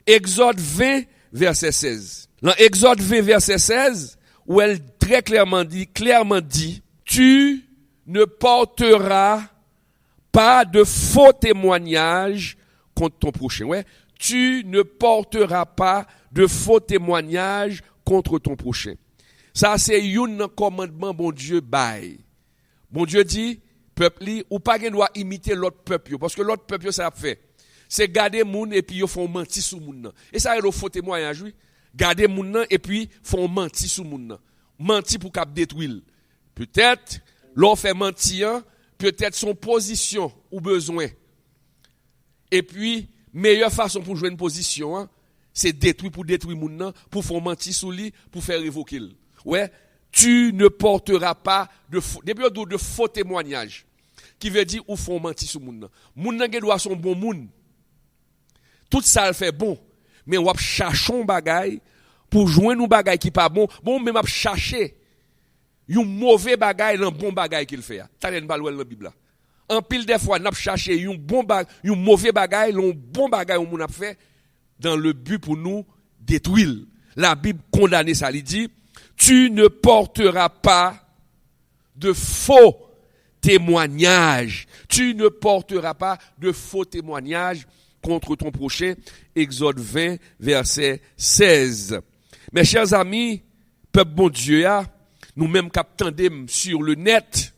Exode 20, verset 16. Dans Exode 20, verset 16, où elle très clairement dit, tu ne porteras pas de faux témoignages contre ton prochain. Ouais. Tu ne porteras pas de faux témoignages contre ton prochain. Ça, c'est un commandement, bon Dieu, bail. Bon Dieu dit, peuple, ou pas qu'on doit imiter l'autre peuple, parce que l'autre peuple, ça a fait. C'est garder moun et puis ils font mentir sous moun. Et ça, il faut témoignage, oui. Garder moun et puis font mentir sous moun. Mentir pour cap détruire. Peut-être, l'on fait mentir, peut-être son position ou besoin. Et puis, meilleure façon pour jouer une position, hein, c'est détruire pour détruire moun, pour faire mentir sous lui, pour faire révoquer. Ouais, tu ne porteras pas de faux témoignages. Qui veut dire ou font mentir sous moun. Moun nan gen doit son bon moun. Tout ça le fait bon, mais on va chercher un bagay pour joindre un bagay qui pas bon. Bon, même on chercher un mauvais bagay dans bon bagay qu'il fait. Ça n'est pas dans la Bible. En pile des fois, on a cherché un mauvais bagay, un bon bagay on a fait dans le but pour nous détruire. La Bible condamne ça, il dit tu ne porteras pas de faux témoignages. Tu ne porteras pas de faux témoignages contre ton prochain. Exode 20, verset 16. Mes chers amis, peuple bon Dieu, nous-mêmes captandem sur le net,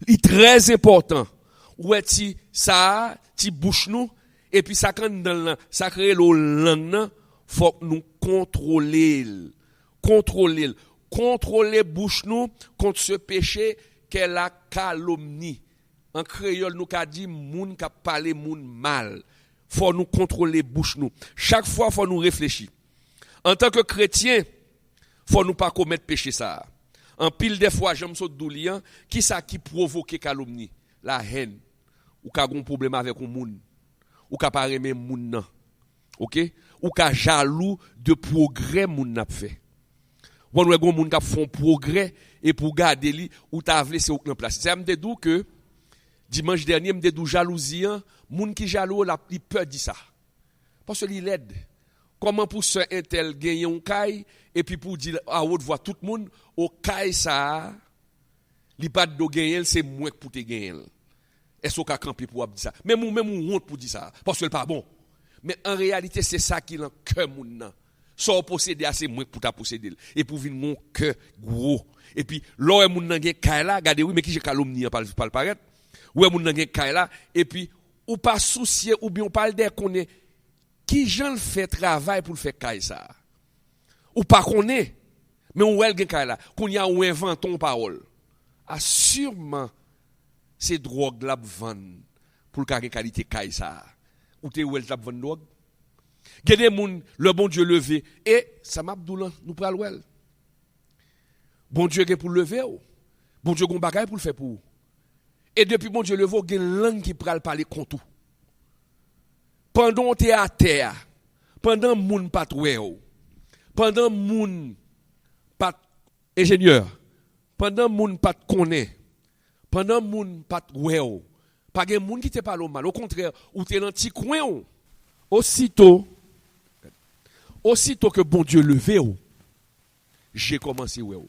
il est très important. Où est-ce ça, ti bouche nous, et puis ça quand dans ça crée le langue, faut nous contrôler bouche nous contre ce péché qu'est la calomnie. En créole nous qu'a dit moun qu'a parlé moun mal. Faut nous contrôler bouche nous. Chaque fois faut nous réfléchir. En tant que chrétien, faut nous pas commettre péché ça. En pile des fois j'aime saute doulian, qui ça qui provoque calomnie? La haine. Ou qu'a un problème avec un moun. Ou qu'a pas aimer moun nan. OK? Ou qu'a jaloux de progrès moun n'a fait. Ou on gon moun qui font progrès et pour garder li ou t'a laissé aucun place. C'est me dou que dimanche dernier me dou jalousie, moun qui jaloux la il peur dit ça. Parce que il aide. Comment pour ce intel gagner un caille et puis pour dire à haute voix tout le monde au caille ça li pas de gagner c'est moi pour te gagner. Est-ce qu'on a campé pour dire ça? Même honte pour dire ça parce que c'est pas bon. Mais en réalité c'est ça qui dans cœur moun nan. Sans posséder assez moins pour ta posséder et pour vivre mon cœur gros et puis l'or moun nan gen kay la regardez oui mais qui j'ai calomnie pas le paraître ouais moun nan gen kay la et puis ou pas soucier ou bien on parle de connaît qui gens le fait travail pour le faire kay ça ou pas connaît mais on wel gen kay la qu'on y a ou inventon parole sûrement c'est drogue la vendre pour le qualité kay ça ou te ou elle t'a vendre drogue. Gade moun, le bon Dieu levé. Et, ça m'a abdoulan, nous pral wel. Bon Dieu gen pour lever ou. Bon Dieu gon bagay pour le faire pour. Et depuis bon Dieu levé, gen langue qui pral parler contre tout. Pendant on te à terre, pendant moun pat wè ou, pendant moun pat ingénieur, pendant moun pat connaît, pendant moun pat wè ou, pas gen moun qui te parle mal. Au contraire, ou te dans ti coin ou. Aussitôt que bon Dieu levé ou, j'ai commencé ou.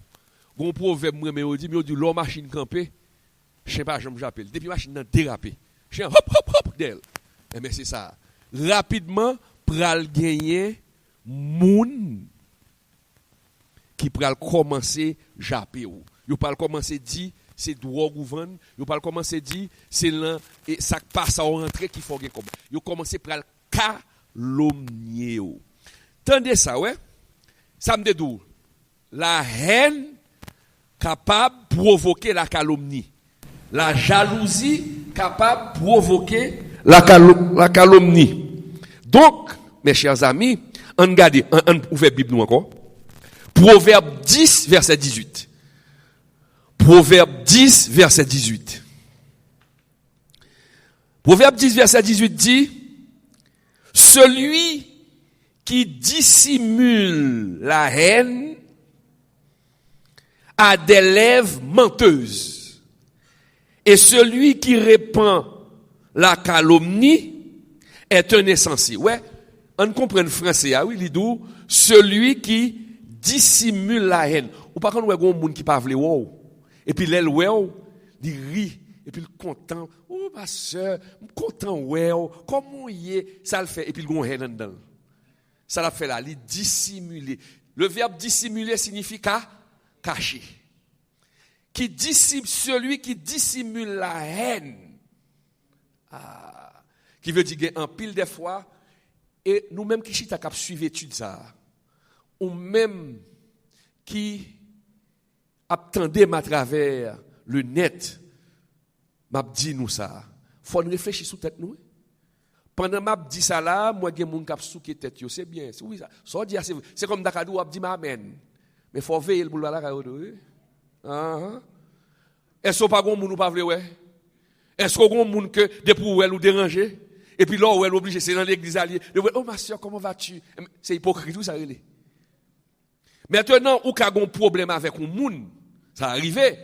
Gon proverbe moi me dit l'homme machine campé, je sais pas j'aime j'appelle. Depuis machine nan dérapé. Je hop hop hop d'elle. Et mais c'est ça. Rapidement pral gagner moun qui pral commencer japper ou. Yo pral commencer dit c'est drogue ou vendre, yo pral commencer dit c'est là et ça passe à rentrer qui faut comme. Yo commencer pral calomnier ou. Tendez ça, ouais. Ça me dit la haine capable de provoquer la calomnie. La jalousie capable de provoquer la calomnie. Donc, mes chers amis, on regarde, on ouvre la Bible nous encore. Proverbe 10, verset 18. Proverbe 10, verset 18. Proverbe 10, verset 18 dit, celui qui dissimule la haine a des lèvres menteuses. Et celui qui répand la calomnie est un insensé. Ouais, On comprend le français, oui, il dit celui qui dissimule la haine. Ou pas quand on a un monde qui parle wow. Et puis l'aile wow, il rit et puis il content. Oh ma sœur, content wow, comment y est, ça le fait et puis il gon haine dedans. Ça l'a fait là, il dissimuler. Le verbe dissimuler signifie cacher. Celui qui dissimule la haine. Qui veut dire en pile des fois et nous-mêmes qui chita cap suivre étude ça ou même qui attendait à travers le net m'a dit nous ça faut réfléchir sous tête nous pendant m'a dit ça là moi gen moun k'ap souke tête yo c'est bien oui ça so dire c'est comme Dakadou a dit amen mais faut veiller pour la cadeau est-ce pas gon moun ou pas vle ouais est-ce qu'on gon moun que de pour elle ou déranger et puis là où elle obligé c'est dans l'église alliée oh ma soeur comment vas-tu c'est hypocrite tout ça relé maintenant ou ka gon problème avec un moun ça arrivé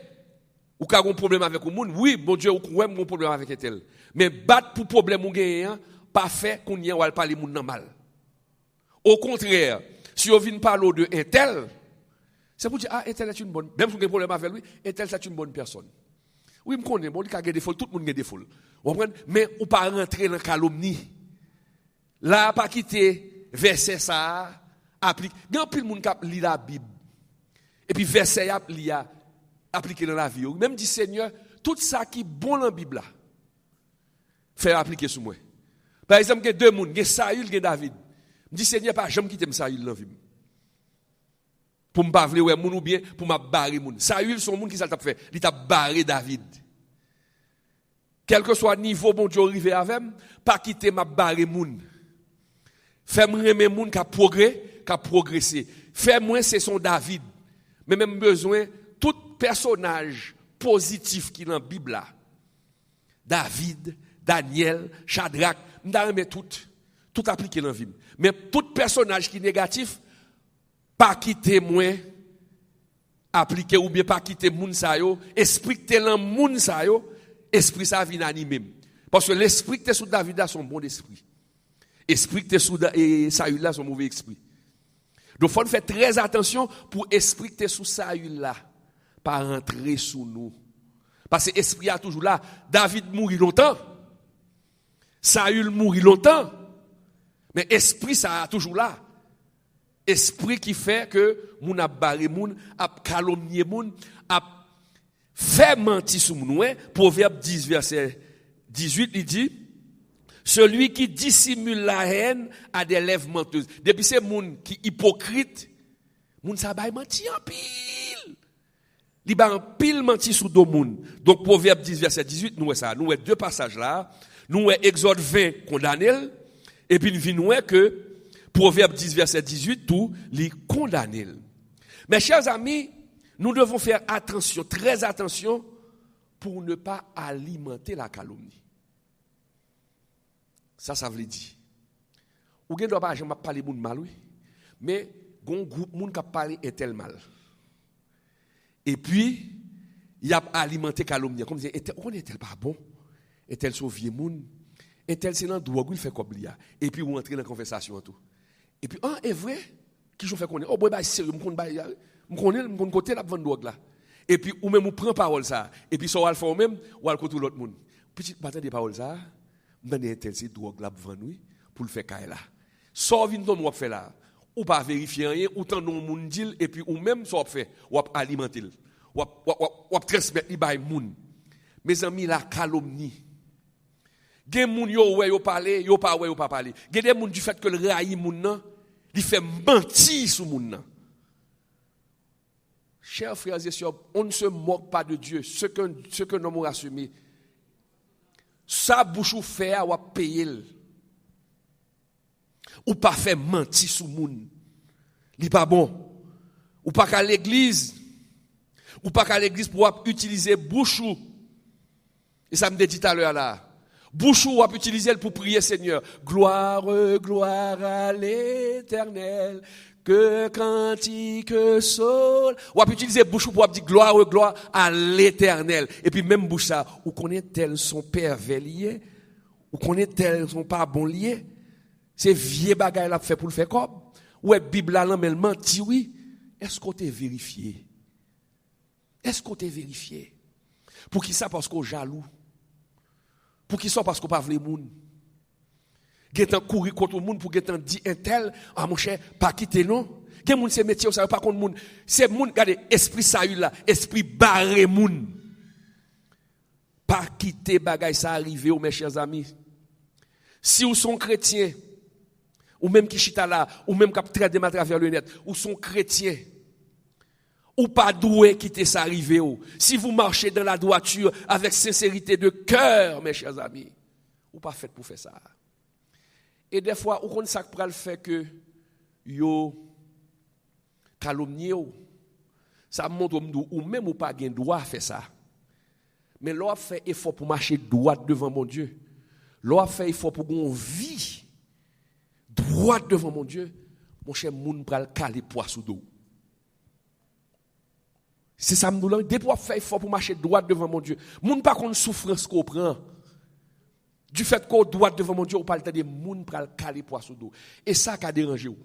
ou ka gon problème avec un moun oui bon Dieu ou ouais mon problème avec elle mais battre pour problème ou gagnant pas fait qu'on y a parler moun nan mal au contraire si on vient parler de un tel c'est pour dire un tel est une bonne même si on a un problème avec lui un tel c'est une bonne personne. Oui, je connais, bon, il y a des folles, tout le monde a des folles. Mais on pas rentrer dans la calomnie. Là, pas quitter verset ça, applique. Il y a plus de monde qui lit la Bible. Et puis verset li a appliqué dans la vie. Même dit Seigneur, tout ça qui est bon dans la Bible là, fait appliquer sur moi. Par exemple, il y a deux personnes, il y a Saül, il y a David. Je dis Seigneur, pas jamais quitter Saül dans la vie. Pour me parler ouais moun ou bien pour m'a barrer moun. Saül son moun qui ça t'a fait, il t'a barré David. Quel que soit niveau bon Dieu arrivé avec, pas quitter m'a barré moun. Fais-moi aimer moun qui a progressé. Fais-moi c'est son David. Mais même besoin tout personnage positif qui dans la Bible là. David, Daniel, Shadrach, m'da aimer tout appliqué dans la vie. Mais tout personnage qui est négatif pas quitter moi appliquer ou bien pas quitter moun sa yo esprit te lan moun sa yo esprit ça vient animer parce que l'esprit que sous David là son bon esprit esprit que sous Saül là son mauvais esprit donc faut faire très attention pour esprit que sous Saül là pas rentrer sous nous parce que esprit a toujours là David mourit longtemps Saül mourit longtemps mais esprit ça a toujours là. Esprit qui fait que moun a barré moun, a calomnié moun, a fait mentir sur moun. Proverbe 10 verset 18 il dit celui qui dissimule la haine a des lèvres menteuses. Depuis c'est moun qui hypocrite, moun sa bay menti en pile. Li ba en pile menti sur do moun. Donc Proverbe 10 verset 18 nous ça, nous deux passages là, nous Exode 20 condamné et puis nous que Proverbe 10, verset 18, tout les condamner. Mes chers amis, nous devons faire attention, très attention, pour ne pas alimenter la calomnie. Ça veut dire. Ou gen doit pas jamais parler moun mal, oui. Mais, gon groupe moun qui parle est tel mal. Et puis, il a alimenté calomnie. Comme dire, on est-elle pas bon? Est-elle sauvier moun? Est-elle c'est dans drogue, il fait comme il y a. Et puis, vous entrez dans la conversation tout. Et puis, est vrai, qui je fais connaître, oh, boy, bah, sérieux, m'connais côté la vendre drogue là. Et puis, ou même, ou prend parole ça. Et puis, ça, ou le fait ou même, ou le côté l'autre monde. Petite bataille de parole ça, m'donne tel c'est drogue là, vendre, oui, pour le faire caille là. Ça, vient ton ou fait là. Ou pas vérifier rien, ou tant non moun dit, et puis, ou même, ça, fait, ou alimenter, ou transmettre, il bail moun. Mes amis, la calomnie. Gen moun yo ouais yo parler, yo pas ouais yo pas parler. Gen des moun du fait que le raï moun nan, il fait mentir sur moun nan. Chers frères et sœurs, on ne se moque pas de Dieu. Ce que nous avons assumé, sa bouche ou fait ou payer. Ou pas faire mentir sur moun. Li pas bon. Ou pas qu'à l'église. Ou pas qu'à l'église pour utiliser bouche ou. Et ça me dit tout à l'heure là. Bouchou a utilisé pour prier Seigneur. Gloire, gloire à l'Éternel. Que cantique sol. Ou a utilisé bouchou pour dire gloire, gloire à l'Éternel. Et puis même bouche ça, ou connaît tel son père lié, ou connaît tel son pas bon lié. C'est vieux bagaille là fait pour le faire comme. Ouais, Bible là, mais elle menti, oui. Est-ce qu'on t'a vérifié? Est-ce qu'on t'a vérifié? Pour qui ça? Parce qu'on jaloux. Pour qui ça? Parce qu'on pas veut les moun. Gétan courir contre le monde pour gétan dit un tel, ah mon cher, pas quitter non. Gen moun c'est métier, ça pas contre moun. C'est moun, regardez, esprit salut là, esprit barré moun. Pas quitter bagay ça arrivé, mes chers amis. Si vous sont chrétiens, ou même qui chita là, ou même qui traite de travers le net, ou sont chrétiens, ou pas doué quitter ça arrivé. Si vous marchez dans la droiture avec sincérité de cœur, mes chers amis, ou pas fait pour faire ça. Et des fois, ou qu'on ça pour le fait que yo calomnier ça montre ou même ou pas gain droit à faire ça. Mais l'on fait effort pour marcher droit devant mon Dieu. L'on fait effort pour qu'on vie droit devant mon Dieu. Mon cher moun pral caler poids sous dos. C'est ça me dit. Depuis qu'on fait effort pour marcher droit devant mon Dieu. Moun pas qu'on souffrance qu'on prend. Du fait qu'on doit devant mon Dieu, on parle de moun pral caler poids sous dos. Et ça qui a dérangé ou.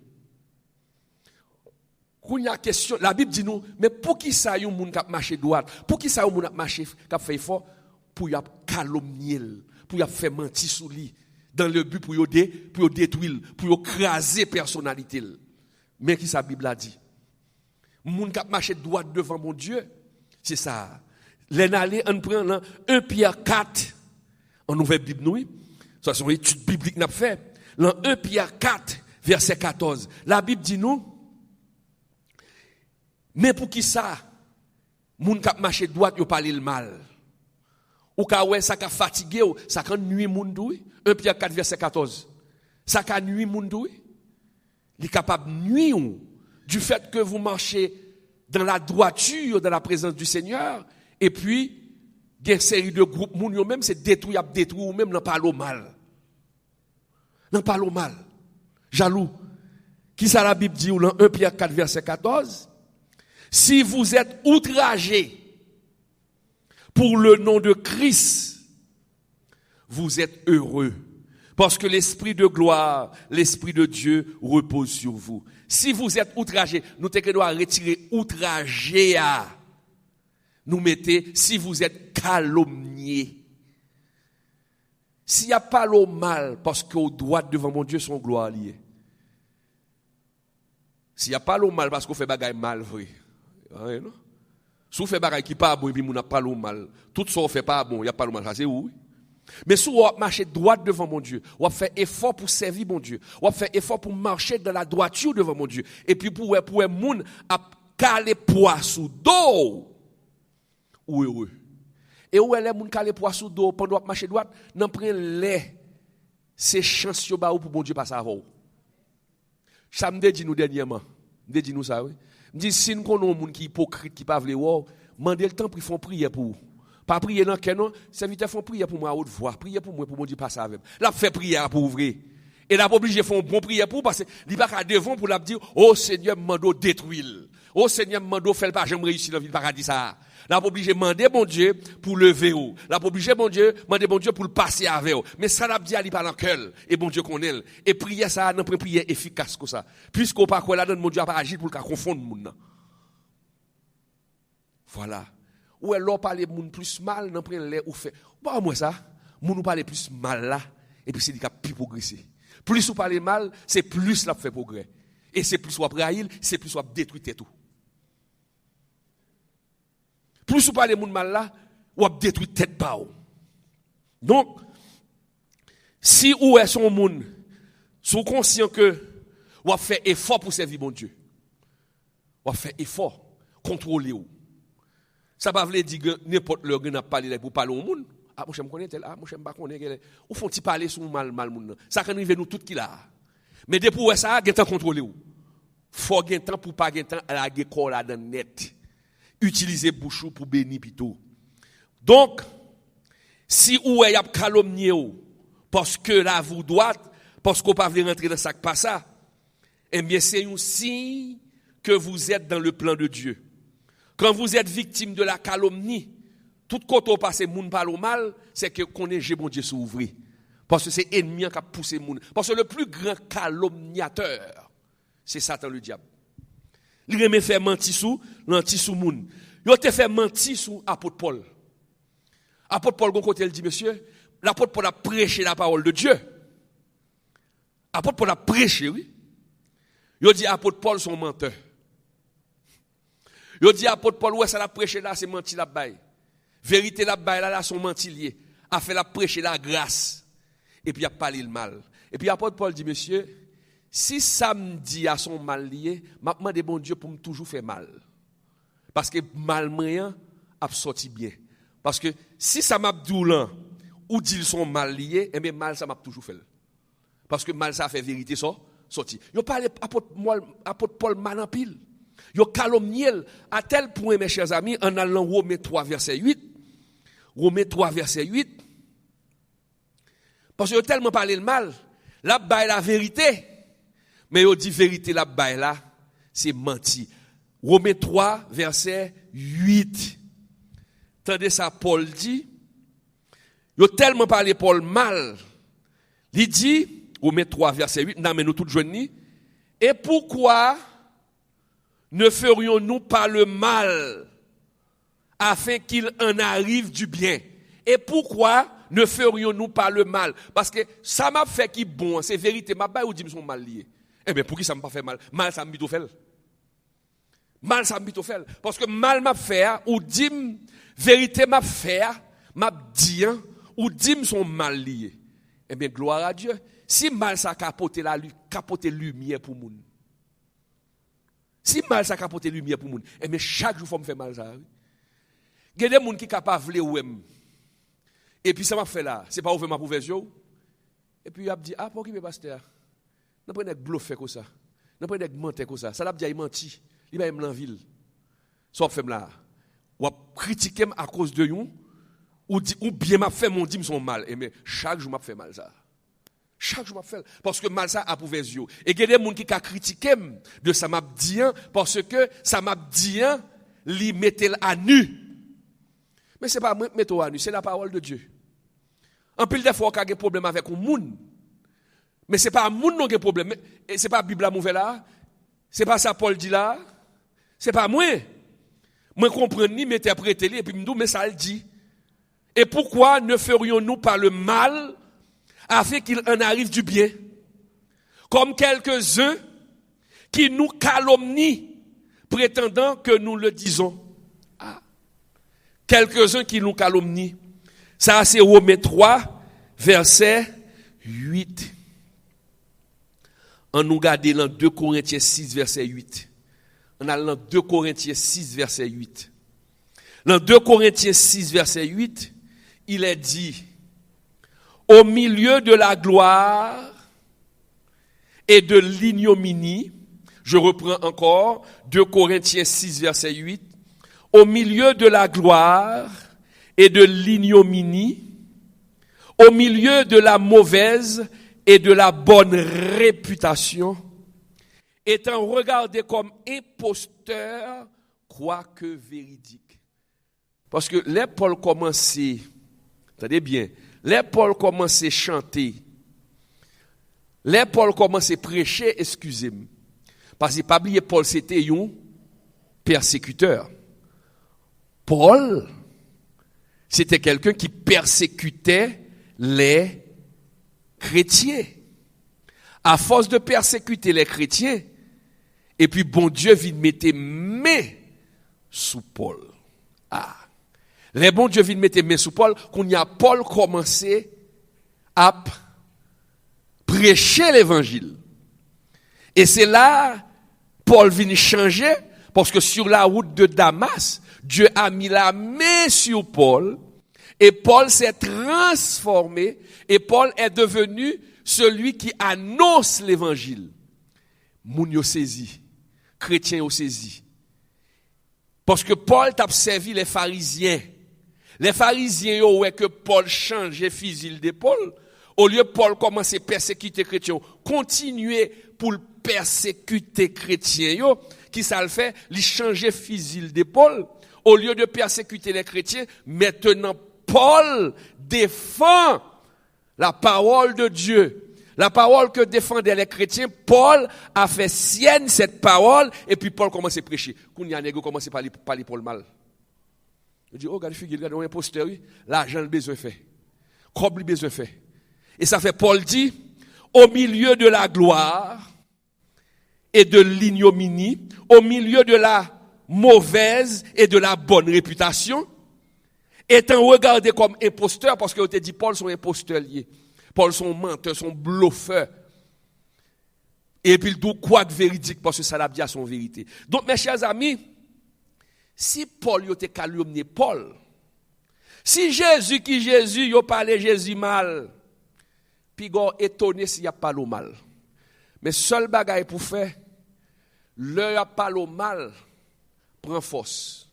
Quand il y a question, la Bible dit nous, mais pour qui ça y a un moun qui a marché droit? Pour qui ça y a un moun qui a marché, qui a fait effort? Pour y a calomnier, pour y a fait mentir sur lui, dans le but pour y détruire, pour y craser personnalité. Mais qui ça la Bible a dit? Moun qui a marché droit devant mon Dieu, c'est ça. L'année, on prend 1 Pierre 4, en nouvelle Bible, nous, ça c'est une étude biblique n'a fait. Dans 1 Pierre 4, verset 14, la Bible dit nous, mais pour qui ça, moun k'ap marché droit yo parler le mal. Ou ka ouais ça ka fatigué, ça ka nuit moun dou. 1 Pierre 4 verset 14. Ça ka nuit moun dou. Il est capable nuire du fait que vous marchez dans la droiture dans la présence du Seigneur et puis il y a une série de groupes moun yo même c'est détruit ou même n'en parle au mal. N'en parle au mal. Jaloux. Qui ça la Bible dit ou dans 1 Pierre 4 verset 14? Si vous êtes outragés pour le nom de Christ, vous êtes heureux. Parce que l'esprit de gloire, l'esprit de Dieu repose sur vous. Si vous êtes outragés, nous devons retirer outragé à. Nous mettez, si vous êtes calomniés. S'il n'y a pas le mal, parce qu'au droit devant mon Dieu, son gloire liée. S'il n'y a pas le mal, parce qu'on fait bagaille mal, vrai. Si vous faites des choses qui ne sont pas bonnes, et puis vous n'avez pas le mal. Tout ça, vous ne fait pas bon, il n'y a pas le mal. Ça, c'est où? Mais si vous marchez droit devant mon Dieu, vous faites effort pour servir mon Dieu, vous faites effort pour marcher dans la droiture devant mon Dieu, et puis pour un monde à caler poids sous dos, ou heureux. Et où est le monde caler poids sous dos pendant que vous marchez droit, n'en prenez les, c'est chance pour mon Dieu passer avant. Ça me dit nous dernièrement, me dit nous ça, oui. Je dis, si nous connaissons un monde qui est hypocrite, qui ne peut pas vouloir, demandez le temps pour faire prier pour vous. Pas prier dans le canon, serviteurs font prier pour moi à haute voix. Prier pour moi, pour mon Dieu passer avec. Là, fait prière pour ouvrir. Et là, pas obligé de faire une bonne prière pour parce qu'il n'y a pas devant pour la dire, oh Seigneur, mando détruire. Oh Seigneur, mando fait pas, j'aime réussir dans le paradis ça. Là, pas obligé de demander bon Dieu pour lever ou. Là, pas obligé demander bon Dieu pour le passer avec ou. Mais ça l'a dit, il pas dans le cœur. Et bon Dieu connaît. Et prier ça, non, prière efficace comme ça. Puisqu'on pas quoi là, mon Dieu a pas agi pour le confondre moun. Voilà. Ou elle parle moun plus mal, non, prend les ou fait. Bon, moi ça, moun nous parle plus mal là. Et puis c'est dit qu'il a plus progresser. Plus vous parlez mal, c'est plus la fait progrès. Et c'est plus vous trahir, c'est plus vous détruire tout. Plus vous parlez moun mal là, vous détruire tête pas. Donc, si vous êtes son moun, vous conscient que vous fait effort pour servir mon Dieu. Vous fait effort, contrôler vous. Ça ne veut pas dire que n'importe l'heure n'a pas parlé pour parler au monde. Ah, moi je me connais tel, ah, moi je me connais. Ou faut-il parler sur mal monde. Ça quand nous tout qui là. Mais depuis ça, il y a temps contrôler ou. Faut gagner temps pour pas gagner temps à la guécole là dans net. Utiliser bouchou pour bénir plutôt. Donc si ou y a calomnié ou parce que là vous doit parce qu'on pas venir rentrer dans ça pas ça. Eh bien c'est un signe que vous êtes dans le plan de Dieu. Quand vous êtes victime de la calomnie, tout côté où passe moun parle au mal, c'est que qu'on est bon Dieu s'ouvrir. Parce que c'est ennemi qui a poussé moun. Parce que le plus grand calomniateur, c'est Satan le diable. Il remet faire mentir sous moun. Il te fait mentir sous apôtre Paul. Apôtre Paul, côté, il dit, monsieur, l'apôtre Paul a prêché la parole de Dieu. Apôtre Paul a prêché, oui. Il dit, apôtre Paul, son menteur. Il dit, apôtre Paul, ouais, ça l'a prêché là, c'est menti la baille. Vérité la baille là, son mentilier. A fait la prêcher la grâce. Et puis, il a parlé le mal. Et puis, apôtre Paul dit, monsieur, si samedi a son mal lié, m'a demandé bon Dieu pour me toujours faire mal. Parce que mal moyen a sorti bien. Parce que si ça m'a doulant ou dit son mal lié, eh bien mal ça m'a toujours fait. Parce que mal ça fait vérité ça sorti. Yo parlé apôtre Paul mal en pile. Yo calomnié à tel point mes chers amis en allant Romains 3 verset 8. Romains 3 verset 8. Parce que yo tellement parlé le mal, la baille la vérité. Mais yo dit vérité la baille là, c'est menti. Romains 3 verset 8. Tendez ça Paul dit, yo tellement parlé Paul mal. Il dit Romains 3 verset 8, non mais nous tous jeunes, et pourquoi ne ferions-nous pas le mal afin qu'il en arrive du bien? Et pourquoi ne ferions-nous pas le mal? Parce que ça m'a fait qui bon, c'est vérité, ma baille ou dit me sont mal liés. Eh bien pour qui ça m'a pas fait mal? Mal ça m'a tout fait. Mal ça m'a tout fait parce que mal m'a fait ou dit vérité m'a fait, m'a dit ou dit me sont mal liés. Eh bien gloire à Dieu. Si mal ça capote lumière pour moun. Si mal ça capote lumière pour moun, eh bien chaque jour faut me faire mal ça. Il y a des gens qui capable vle ou aime. Et puis ça m'a fait là, c'est pas ouvert ma ouvert yeux. Et puis il a dit pour qui me pasteur. N'a pas bluffer comme ça. N'a pas mentir comme ça. Ça l'a dit il menti. Il va me ville. Soit fait là. Ou critiquer à cause de yon ou bien m'a fait mon dit son mal. Et mais chaque jour m'a fait mal ça. Chaque jour m'a fait parce que mal ça a pour yeux. Et il y a des gens qui critiqué de ça m'a dit parce que ça m'a dit li mettait à nu. Mais c'est pas mettre à nu, c'est la parole de Dieu. En pile des fois qu'il y a des problèmes avec un monde. Mais c'est pas un monde qui a des problèmes, c'est pas la Bible à là. C'est pas ça Paul dit là. C'est pas moi. Moi comprendre ni m'interpréter et puis me dire mais ça le dit. Et pourquoi ne ferions-nous pas le mal afin qu'il en arrive du bien? Comme quelques-uns qui nous calomnient prétendant que nous le disons. Quelques-uns qui nous calomnient. Ça c'est Romains 3 verset 8. On nous garde dans 2 Corinthiens 6 verset 8. On a dans 2 Corinthiens 6 verset 8. Dans 2 Corinthiens 6 verset 8, il est dit, au milieu de la gloire et de l'ignominie, je reprends encore 2 Corinthiens 6 verset 8, au milieu de la gloire et de l'ignominie, au milieu de la mauvaise et de la bonne réputation, étant regardé comme imposteur, quoique véridique. Parce que les Paul commençaient, attendez bien, les Paul commençaient à chanter, les Paul commençaient à prêcher, excusez-moi, parce que pas oublier Paul c'était un persécuteur. Paul, c'était quelqu'un qui persécutait les chrétiens. À force de persécuter les chrétiens, et puis bon Dieu vient mettre main sous Paul. Les bon Dieu vient mettre main sous Paul, qu'on y a Paul commencé à prêcher l'évangile. Et c'est là, Paul vient changer, parce que sur la route de Damas, Dieu a mis la main sur Paul, et Paul s'est transformé, et Paul est devenu celui qui annonce l'évangile. Moun yo saisi, chrétien yo saisi. Parce que Paul t'a servi les pharisiens. Les pharisiens yo ouais que Paul changeait fusil d'épaule. Au lieu Paul commencer à persécuter chrétiens, continuer pour persécuter chrétiens yo, qui ça le fait, il changer fusil d'épaule. Au lieu de persécuter les chrétiens, maintenant Paul défend La parole de Dieu, la parole que défendaient les chrétiens, Paul a fait sienne cette parole, et puis Paul commence à prêcher. Quand il y a un nègre commence à parler Paul mal. Il dit, oh, regarde, figure, regarde, un imposteur, l'argent le besoin fait. Comme le besoin fait. Et ça fait, Paul dit, au milieu de la gloire et de l'ignominie, au milieu de la mauvaise et de la bonne réputation, étant regardé comme imposteur, parce qu'on te dit, Paul sont imposteurs liés. Paul sont menteurs, sont bluffeurs. Et puis, il dit quoi de véridique, parce que ça l'a dit à son vérité. Donc, mes chers amis, si Paul était calomnié Paul, si Jésus il a parlé Jésus mal, puis il étonné s'il y a pas le mal. Mais seul bagaille pour faire, le a pas le mal, prend force.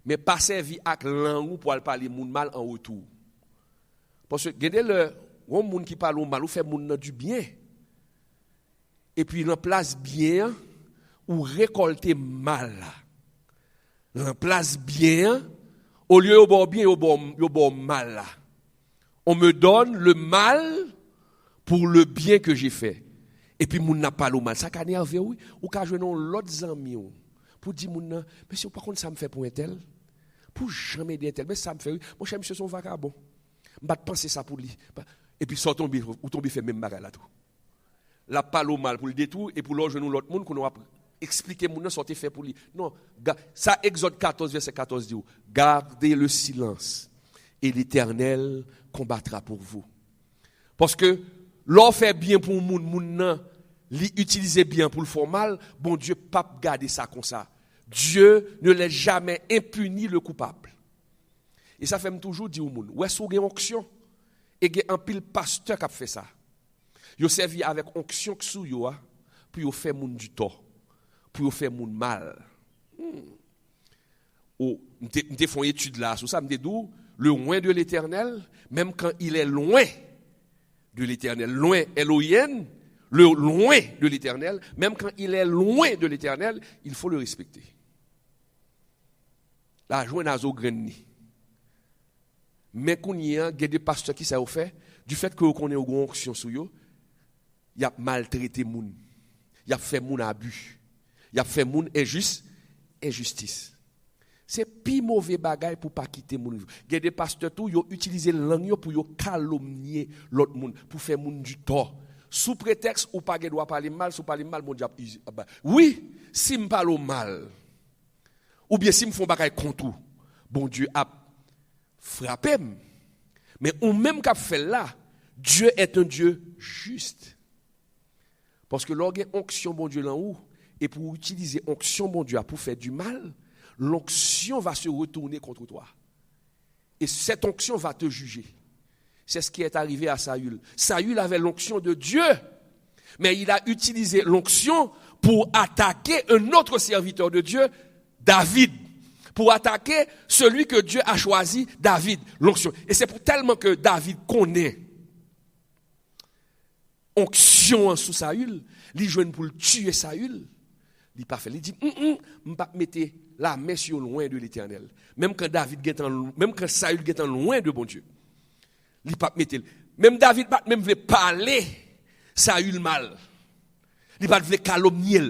Mais pas servi avec langue pour parler moun mal en retour. Parce que regardez le monde qui parle mal ou fait moun du bien. Et puis il remplace bien ou récolter mal. Remplace bien au lieu au bon bien au bon mal là. On me donne le mal pour le bien que j'ai fait. Et puis moun n'a pas le mal. Ça ka nervé oui ou ka joindre l'autre ami pour dire moun mais si par contre ça me fait pour un tel pour jamais aider un tel mais ça me fait mon cher monsieur son vagabond. M'pas penser ça pour lui. Et puis sort tomber ou tomber fait même bagarre là tout. La pas le mal pour le détour et pour l'autre l'autre monde qu'on va expliquer moun sorti fait pour lui. Non, ça Exode 14 verset 14 dit gardez le silence et l'Éternel combattra pour vous. Parce que l'on fait bien pour moun l'utiliser bien pour le faire mal, bon Dieu pas garder ça comme ça. Dieu ne laisse jamais impuni le coupable. Et ça fait toujours dire au monde, ouais sou gen onction et gen un pile pasteur qui a fait ça. Yo servi avec onction sou yo pour yo faire moun du tort, pour yo faire moun mal. Oh, m'te font étude là sur ça, m'te dou le loin de l'Éternel, même quand il est loin de l'Éternel, loin Elohim, le loin de l'Éternel, même quand il est loin de l'Éternel, il faut le respecter. La joie n'a pas grenni. Mais qu'on y a des pasteurs qui ça fait du fait que qu'on est au grand onction sur yo, il a maltraité moun. Il a fait moun abus. Il a fait moun injustice. C'est pi mauvais bagaille pour pas quitter moun. Il y a des pasteurs tout yo utiliser langue pour yo calomnier l'autre moun, pour faire moun du tort. Sous prétexte ou pas doit parler mal, sous parler mal mon diable. Oui, si me parle mal ou bien si me font bagaille contre bon Dieu a frappé. Mais ou même qu'a fait là, Dieu est un Dieu juste. Parce que lorsqu'il y a onction bon Dieu là haut et pour utiliser onction bon Dieu pour faire du mal, l'onction va se retourner contre toi. Et cette onction va te juger. C'est ce qui est arrivé à Saül. Saül avait l'onction de Dieu, mais il a utilisé l'onction pour attaquer un autre serviteur de Dieu, David. Pour attaquer celui que Dieu a choisi, David, l'onction. Et c'est pour tellement que David connaît onction sous Saül, il joue pour le tuer Saül. Il pas fait. Il dit, je pas mettre la main sur loin de l'Éternel. Même quand Saül est loin de bon Dieu. Il pas mettre. Même David pas même veut parler Saül mal. Il pas veut calomnier.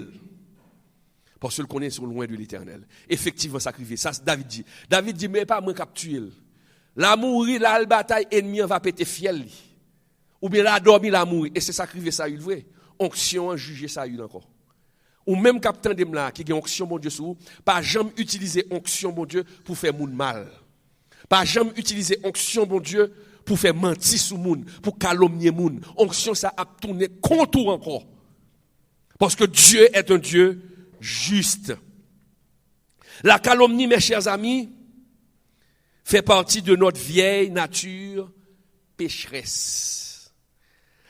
Parce qu'il connaît sur loin de l'Éternel. Effectivement, sacrifié. Ça David dit. David dit mais pas moi cap tuer. La mourir, la bataille ennemi va péter fiel. Ou bien la dormi la mourir et c'est sacrifié Saül vrai. Onction juger Saül encore. Ou même capitaine de là qui a onction bon Dieu sur pas jamais utiliser onction bon Dieu pour faire moun mal. Pas jamais utiliser onction bon Dieu pour faire mentir sur moun, pour calomnier moun. Onction ça a tourné contre encore. Parce que Dieu est un Dieu juste. La calomnie, mes chers amis, fait partie de notre vieille nature pécheresse.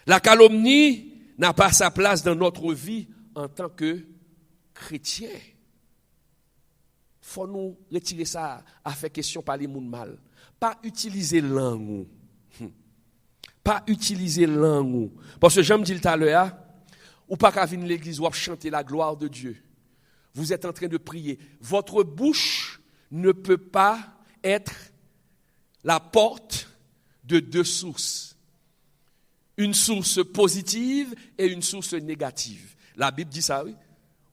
La calomnie n'a pas sa place dans notre vie en tant que chrétien. Faut nous retirer ça à faire question par les moun mal. Pas utiliser langue. Pas utiliser langue. Parce que j'aime dire tout à l'heure, ou pas qu'à venir l'église ou à chanter la gloire de Dieu. Vous êtes en train de prier. Votre bouche ne peut pas être la porte de deux sources. Une source positive et une source négative. La Bible dit ça, oui.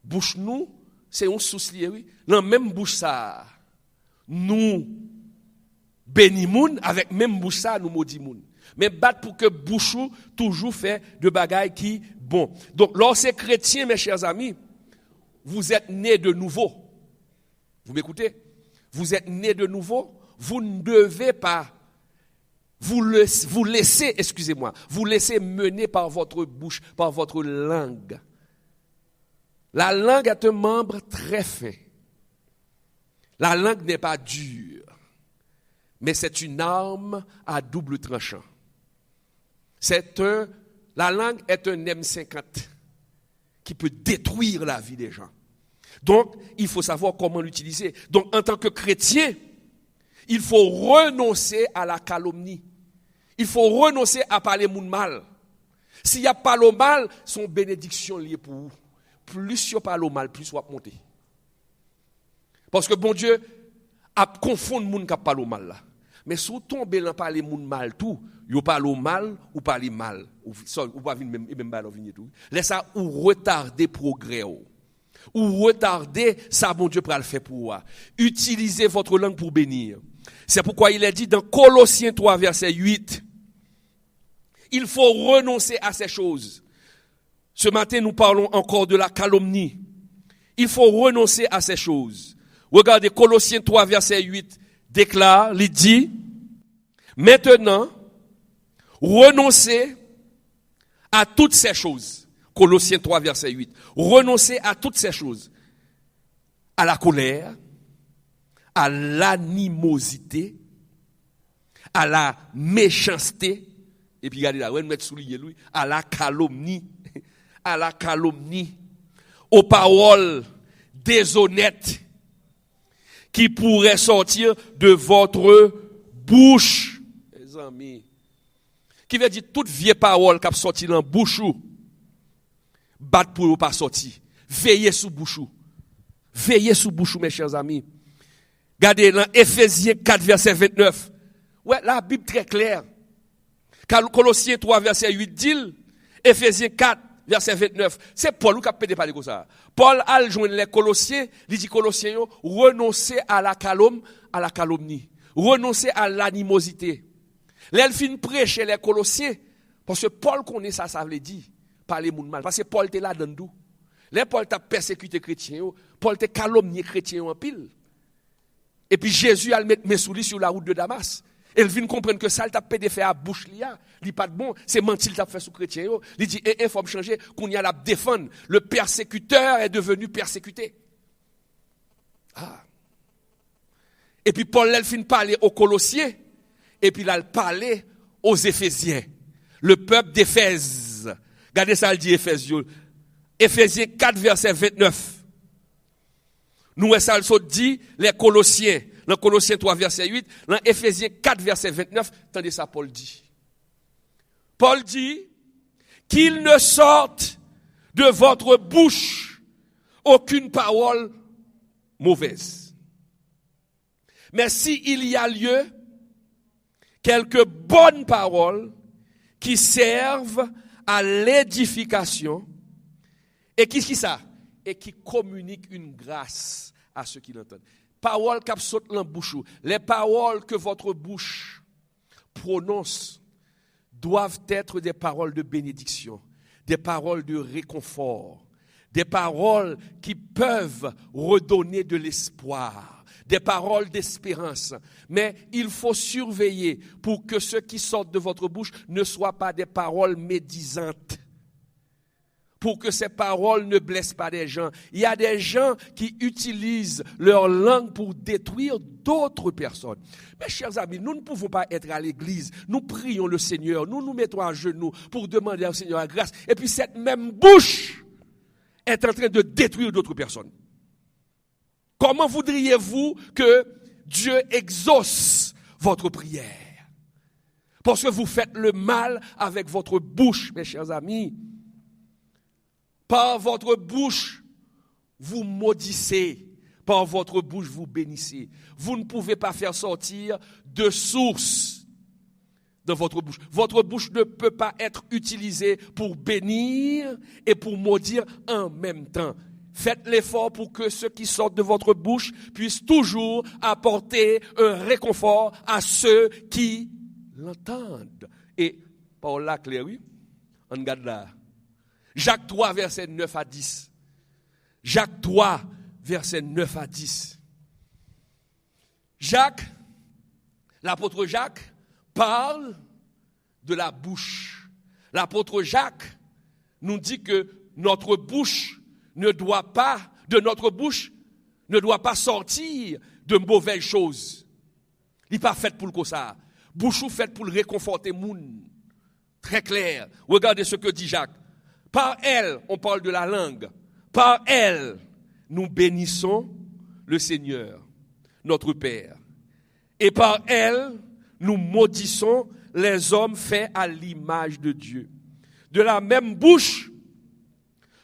Bouche nous, c'est une source liée, oui. Dans même bouche ça, nous bénissons, avec même bouche ça, nous maudissons. Mais battre pour que bouche toujours fait de bagailles qui bon. Donc, lorsque chrétien, mes chers amis, vous êtes nés de nouveau. Vous m'écoutez? Vous êtes nés de nouveau. Vous ne devez pas vous laisser mener par votre bouche, par votre langue. La langue est un membre très fin. La langue n'est pas dure, mais c'est une arme à double tranchant. La langue est un M50 qui peut détruire la vie des gens. Donc, il faut savoir comment l'utiliser. Donc, en tant que chrétien, il faut renoncer à la calomnie. Il faut renoncer à parler moun mal. S'il y a pas le mal, son bénédiction liée pour vous. Plus il parle au mal, plus vous monter. Parce que bon Dieu a confondre moun qui parle au mal là. Mais si vous tombez dans parler moun mal tout, vous parlez au mal ou parlez mal, ou pas même pas venir tout. Laisse ça ou retarder progrès ou retarder ça bon Dieu pour le faire pour vous. Utilisez votre langue pour bénir. C'est pourquoi il est dit dans Colossiens 3 verset 8, il faut renoncer à ces choses. Ce matin, nous parlons encore de la calomnie. Il faut renoncer à ces choses. Regardez, Colossiens 3, verset 8, déclare, il dit, maintenant, renoncez à toutes ces choses. Colossiens 3, verset 8. Renoncez à toutes ces choses. À la colère, à l'animosité, à la méchanceté, et puis regardez là, on va mettre souligner lui, à la calomnie, aux paroles déshonnêtes qui pourraient sortir de votre bouche. Les amis, qui veut dire toute vieille parole qui a sorti dans la bouche, battre pour ne pas sortir. Veillez sous bouche. Veillez sous bouche, mes chers amis. Regardez dans Ephésiens 4, verset 29. Ouais, la Bible très claire. Colossiens 3, verset 8 dit, Ephésiens 4, verset 29. C'est Paul qui a pédé parler comme ça. Paul a joindre les Colossiens, il dit Colossiens, renoncez à la calomnie, renoncez à l'animosité. L'elfine prêchait les Colossiens, parce que Paul connaît ça, ça veut dire, parler moun mal. Parce que Paul était là dans nous. Là, Paul t'a persécuté chrétien, Paul t'a calomnié chrétien en pile. Et puis Jésus a mis mes souliers sur la route de Damas. Elle vient comprendre que ça, il t'a pédé fait à bouche liya. Il dit pas de bon, c'est mentir, il t'a fait sous chrétien. Il dit, il faut me changer, qu'on y a la défendre. Le persécuteur est devenu persécuté. Ah. Et puis Paul, elle finit parler aux Colossiens. Et puis là, il parlait aux Éphésiens. Le peuple d'Éphèse. Regardez ça, il dit Éphésiens. Éphésiens 4, verset 29. Nous, ça, il dit les Colossiens. Dans Colossiens 3, verset 8, dans Ephésiens 4, verset 29, attendez ça, Paul dit. Paul dit qu'il ne sorte de votre bouche aucune parole mauvaise. Mais s'il y a lieu, quelques bonnes paroles qui servent à l'édification et qui ça? Et qui communiquent une grâce à ceux qui l'entendent. Paroles qui sautent dans la bouche. Les paroles que votre bouche prononce doivent être des paroles de bénédiction, des paroles de réconfort, des paroles qui peuvent redonner de l'espoir, des paroles d'espérance. Mais il faut surveiller pour que ce qui sort de votre bouche ne soient pas des paroles médisantes. Pour que ces paroles ne blessent pas des gens. Il y a des gens qui utilisent leur langue pour détruire d'autres personnes. Mes chers amis, nous ne pouvons pas être à l'église. Nous prions le Seigneur. Nous nous mettons à genoux pour demander au Seigneur la grâce. Et puis cette même bouche est en train de détruire d'autres personnes. Comment voudriez-vous que Dieu exauce votre prière? Parce que vous faites le mal avec votre bouche, mes chers amis. Par votre bouche, vous maudissez. Par votre bouche, vous bénissez. Vous ne pouvez pas faire sortir de source dans votre bouche. Votre bouche ne peut pas être utilisée pour bénir et pour maudire en même temps. Faites l'effort pour que ce qui sort de votre bouche puisse toujours apporter un réconfort à ceux qui l'entendent. Et par là, clair, oui, on regarde là. Jacques 3, verset 9 à 10. Jacques 3, verset 9 à 10. Jacques, l'apôtre Jacques, parle de la bouche. L'apôtre Jacques nous dit que notre bouche ne doit pas sortir de mauvaises choses. Il n'est pas fait pour le coup ça. Bouche ou fait pour le réconforter moun. Très clair. Regardez ce que dit Jacques. Par elle, on parle de la langue. Par elle, nous bénissons le Seigneur, notre Père. Et par elle, nous maudissons les hommes faits à l'image de Dieu. De la même bouche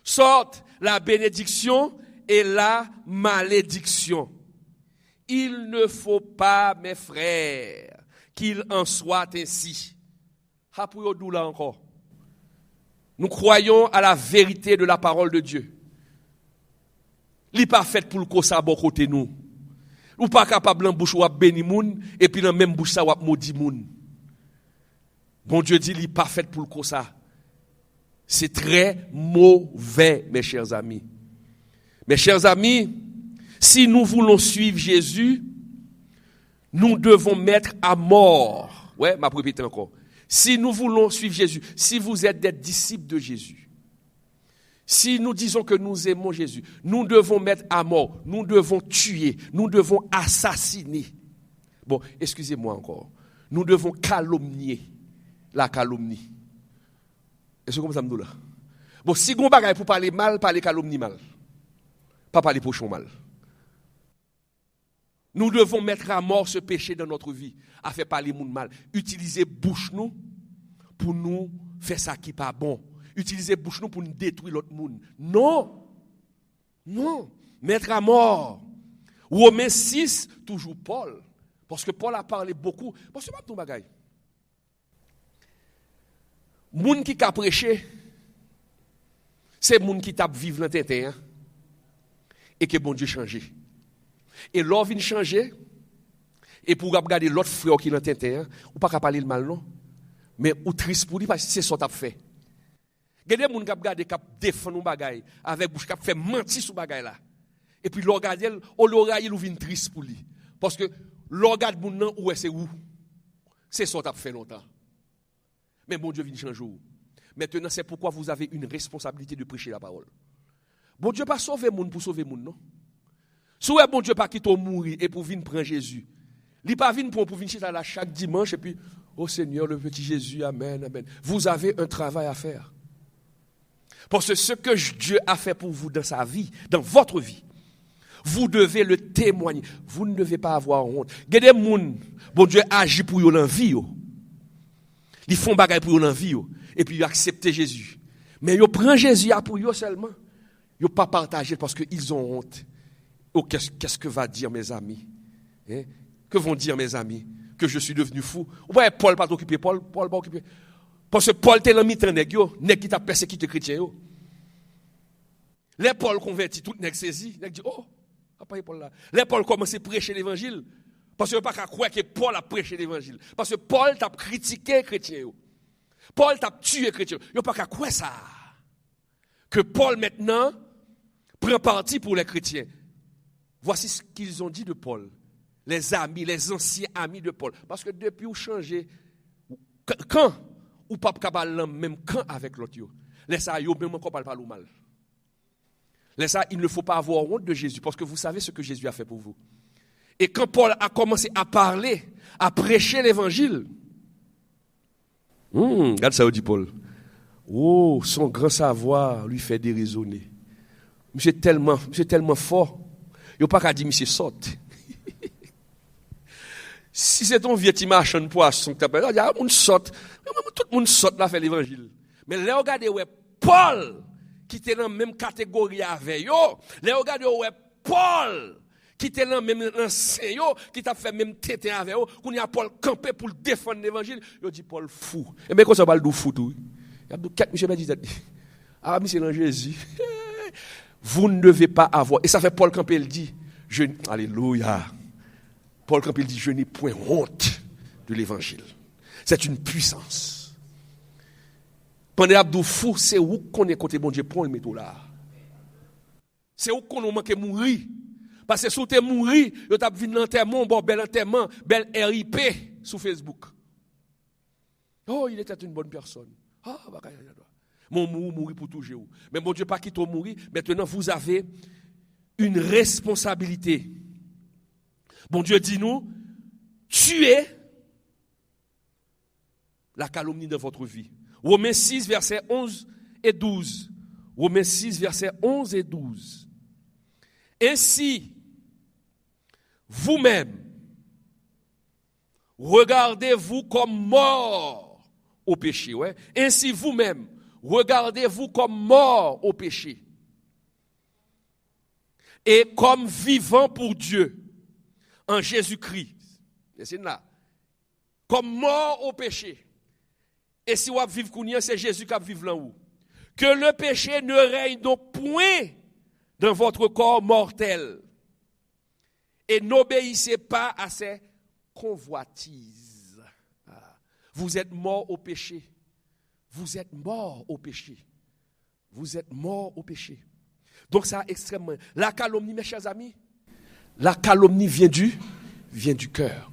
sortent la bénédiction et la malédiction. Il ne faut pas, mes frères, qu'il en soit ainsi. Là encore. Nous croyons à la vérité de la parole de Dieu. Il n'est pas fait pour le coup ça bon côté nous. Ou pas capable en bouche ou béni moun et puis dans même bouche ça ou maudit moun. Bon Dieu dit il n'est pas fait pour le coup ça. C'est très mauvais, mes chers amis. Mes chers amis, si nous voulons suivre Jésus, nous devons mettre à mort. Ouais, m'a répété encore. Si nous voulons suivre Jésus, si vous êtes des disciples de Jésus, si nous disons que nous aimons Jésus, nous devons mettre à mort, nous devons tuer, nous devons assassiner. Bon, excusez-moi encore. Nous devons calomnier la calomnie. Est-ce que comme ça me dit là? Bon, si vous avez pour parler mal, parler calomnie mal. Pas parler pochon mal. Nous devons mettre à mort ce péché dans notre vie, à faire parler monde mal. Utiliser bouche nous pour nous faire ça qui n'est pas bon. Utiliser bouche nous pour nous détruire l'autre monde. Non. Non. Mettre à mort. Romains 6, toujours Paul. Parce que Paul a parlé beaucoup. Parce que c'est pas tout bagaille. Moun qui a prêché, c'est moun qui t'a vivre dans terre et que bon Dieu changé. Et l'or vient changer, et pour regarder l'autre frère qui est dans terre, ou pas parler le mal non, mais ou triste pour lui parce que c'est ça t'a fait. Il y a des gens qui regardent qui défendent nos bagailles avec bouche qui fait mentir sur bagaille là. Et puis l'organe il vient triste pour lui parce que l'organe moun nan ou c'est où? C'est ça t'a fait longtemps. Mais bon Dieu vient changer. Maintenant, c'est pourquoi vous avez une responsabilité de prêcher la parole. Bon Dieu pas sauver moun pour sauver moun, non? Si bon Dieu pas quitter mourir et pour venir prendre Jésus. Il pas venir pour venir chez là chaque dimanche et puis oh Seigneur le petit Jésus, amen, amen. Vous avez un travail à faire. Parce que ce que Dieu a fait pour vous dans sa vie, dans votre vie, vous devez le témoigner. Vous ne devez pas avoir honte. Il y a des gens, bon Dieu agit pour eux dans la vie. Ils font bagaille pour eux dans la vie. Et puis ils acceptent Jésus. Mais ils prennent Jésus pour eux seulement. Ils ne pas partager parce qu'ils ont honte. Oh, qu'est-ce que va dire mes amis? Hein? Que vont dire mes amis? Que je suis devenu fou? Ouais, Paul pas occupé. Paul pas occupé. Parce que Paul t'es dans mitan nèg yo, nèg qui t'a persécuté chrétien yo. Les Paul converti tout nèg saisi, nèg dit oh, pas Paul là. Les Paul commence à prêcher l'évangile parce que pas qu'à croire que Paul a prêché l'évangile. Parce que Paul t'a critiqué chrétien yo. Paul t'a tué chrétien. Yo pas qu'à croire ça. Que Paul maintenant prend parti pour les chrétiens. Voici ce qu'ils ont dit de Paul. Les amis, les anciens amis de Paul. Parce que depuis où changer, quand ou pas capable même quand avec l'autre yo. Laisse ça yo même encore parle mal. Laisse ça, il ne faut pas avoir honte de Jésus parce que vous savez ce que Jésus a fait pour vous. Et quand Paul a commencé à parler, à prêcher l'évangile, regarde ça dit Paul. Oh, son grand savoir lui fait déraisonner. Monsieur tellement fort. Il n'y a pas qu'à dire monsieur saute. Si c'est ton vieux petit machin poisson que tu appelles, il y a un saute. Tout le monde saute là, fait l'évangile. Mais là, regardez, ouais, Paul, qui était dans la même catégorie avec eux, là, regardez, ouais, Paul, Qui était là même enseignant, qui t'a fait même tété avec eux, qu'on y a Paul campé pour défendre l'évangile, il dit Paul fou. Et bien, quand ça parle de fou tout, il y a 4 monsieur dit ah, mais c'est dans Jésus. Vous ne devez pas avoir. Et ça fait Paul Campbell il dit, alléluia. Paul Campbell dit, je n'ai point honte de l'évangile. C'est une puissance. Pendant Abdou fou, c'est où qu'on est côté bon Dieu pour le mettre là. C'est où qu'on a manqué mourir. Parce que si tu es mourir, tu as vu l'enterrement, bon bel enterrement, bel RIP sur Facebook. Oh, il était une bonne personne. Ah, mon mourir pour toujours. Mais mon Dieu, pas quitte mourir. Maintenant, vous avez une responsabilité. Bon Dieu dit nous, tuez la calomnie de votre vie. Romains 6, versets 11 et 12. Romains 6, versets 11 et 12. Ainsi, vous-même, regardez-vous comme mort au péché. Ouais? Ainsi, vous-même, regardez-vous comme mort au péché et comme vivant pour Dieu en Jésus-Christ. C'est là. Comme mort au péché. Et si vous vivez kounia, c'est Jésus qui vit là haut. Que le péché ne règne donc point dans votre corps mortel. Et n'obéissez pas à ses convoitises. Vous êtes mort au péché. Vous êtes mort au péché. Vous êtes mort au péché. Donc ça extrêmement. La calomnie, mes chers amis, la calomnie vient du cœur.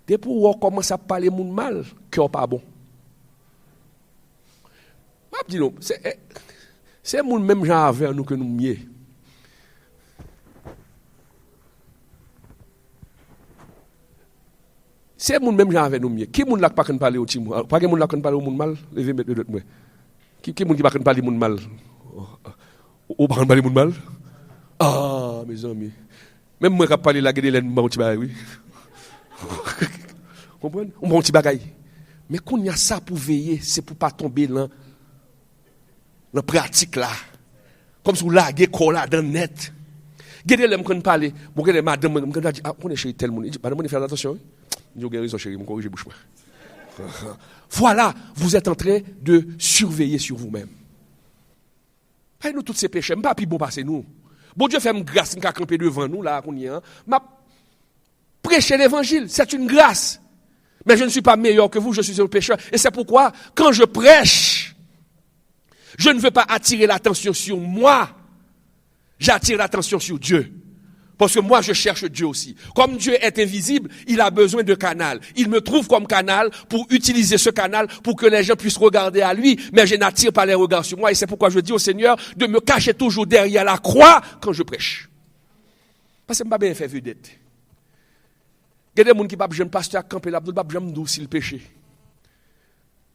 Dès pour on commence à parler moun mal, cœur pas bon. Je dis non, c'est moun même gens avec nous que nous mieux. C'est moun même gens avec nous mieux. Qui moun là pas qu'on parler au timou? Pas que moun là qu'on parler au moun mal, levez mettre de moi. Qui moun qui pas qu'on parler moun mal? Ou pas parler moun mal? Ah, mes amis. Même moi qui parler la gueule de l'en petit bagay oui. Comprenez? On bon petit bagay. Mais qu'on y a ça pour veiller, c'est pour pas tomber dans la pratique là. Comme si vous laguez corps là dans net. Gade l'aime qu'on parler, bon gade madame me dit ah on est chez tel monde. Il dit madame on fait attention. Il dit raison chérie, me corriger bouche moi. Voilà, vous êtes en train de surveiller sur vous-même. Hey, nous tous ces péchés, pas plus bon passer nous. Bon Dieu fait une grâce qui a campé devant nous là qu'on y a. M'a prêcher l'évangile, c'est une grâce. Mais je ne suis pas meilleur que vous, je suis un pécheur et c'est pourquoi quand je prêche, je ne veux pas attirer l'attention sur moi. J'attire l'attention sur Dieu. Parce que moi, je cherche Dieu aussi. Comme Dieu est invisible, il a besoin de canal. Il me trouve comme canal pour utiliser ce canal pour que les gens puissent regarder à lui. Mais je n'attire pas les regards sur moi. Et c'est pourquoi je dis au Seigneur de me cacher toujours derrière la croix quand je prêche. Parce que je ne peux pas bien faire vedette. Il y a des gens qui ne peuvent pas pasteur camper là, ils ne peuvent pas douce le péché.